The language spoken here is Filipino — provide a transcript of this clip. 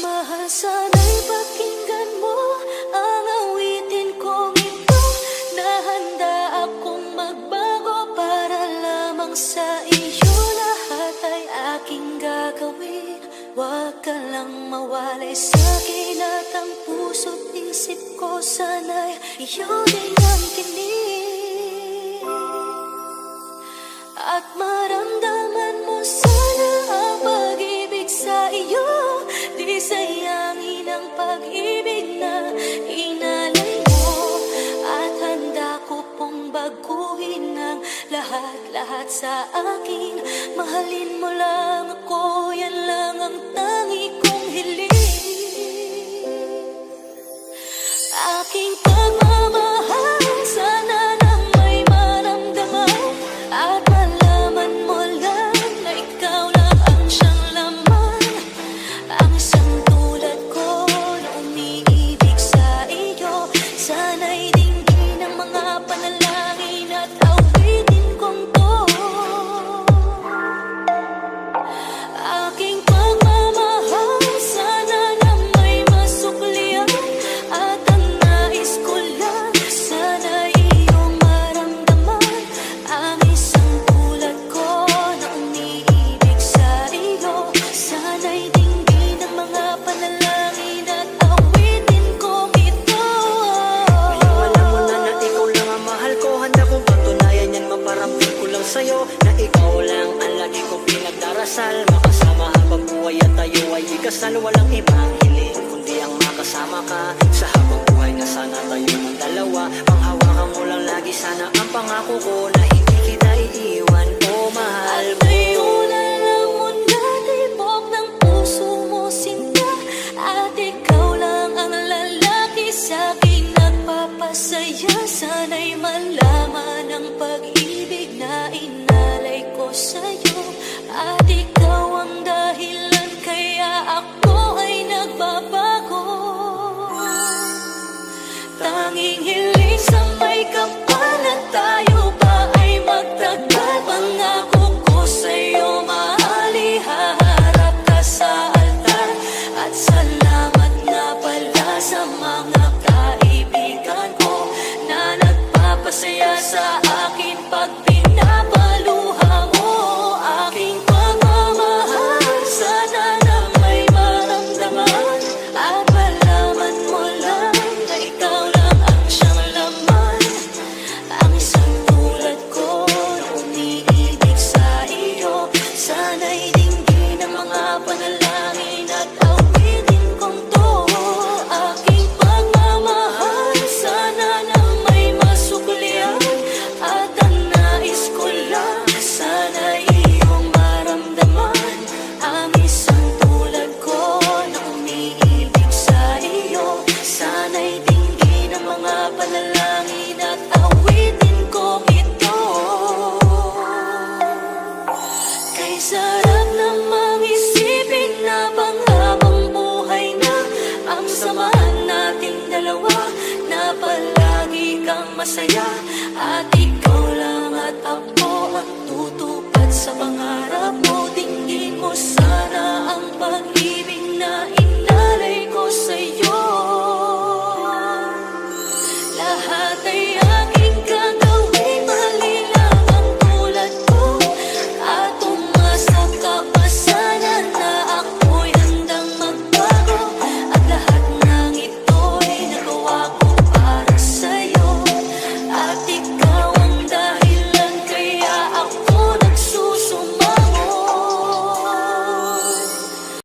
Mahal, sana'y pakinggan mo ang awitin kong ito, na handa akong magbago para lamang sa iyo. Lahat ay aking gagawin, huwag ka lang mawalay sa'kin. At ang puso't isip ko sana'y iyo din ang kinig, at maramdaman mo sana ang pag-ibig sa iyo. Di sayangin ang pag-ibig na inalay mo, at handa ko pong baguhin ang lahat-lahat sa akin. Mahalin mo lang ako, yan lang ang tangi kong hiling. Aking pagmamahal, sana nang may maramdaman, at malaman mo lang na ikaw lang ang siyang laman. Ang isang tulad ko na umiibig sa iyo, sana'y dinggin ang mga panalangin at awitin kong to. Aking pagmamahal, sana nang may masuklian, at ang nais ko lang sana'y iyong maramdaman. Ang isang tulad ko na umiibig sa iyo, sana'y dinggin ang mga panalangin at awitin kong ito. Ngayon alam mo na na ikaw lang ang mahal ko. Handa kong patunayan yan, maparamdam ko lang sa'yo na ikaw lang ang lagi kong pinagdarasal. Makasama habang buhay at tayo ay ikasal. Walang ibang hiling kundi ang makasama ka sa habang buhay na sana tayo ng dalawa. Panghawakan mo lang lagi sana ang pangako ko na hindi kita iiwan, oh mahal mo. Ngayon alam mo na tibok ng puso mo sinta, at ikaw lang ang lalaki sa'king nagpapasaya. Sana'y malaman ang pag-ibig na inalay ko sa'yo, at ikaw ang dahilan kaya ako ay nagbabago. Tanging hiling sa may kapal na tayo ba ay magtagal. Pangako ko sa'yo, mahal, ihaharap ka sa altar. At salamat nga pala sa mga kaibigan ko na nagpapasaya sa akin pag pinapaluha mo. Aking pagmamahal, sana na may maramdaman, at malaman mo lang na ikaw lang ang siyang laman. Ang isang tulad ko na umiibig sa iyo, sana'y dinggin ang mga panalangin at awitin kong to. Aking pagmamahal, sana na may masuklian, at ang nais ko lang sana iyong maramdaman. Ang isang tulad ko na umiibig sa iyo, sana'y dinggin ang mga panalangin at awitin kong ito. Kay sarap namang isipin na panghabang buhay na ang samahan nating dalawa, na palagi kang masaya at ikaw lang at ako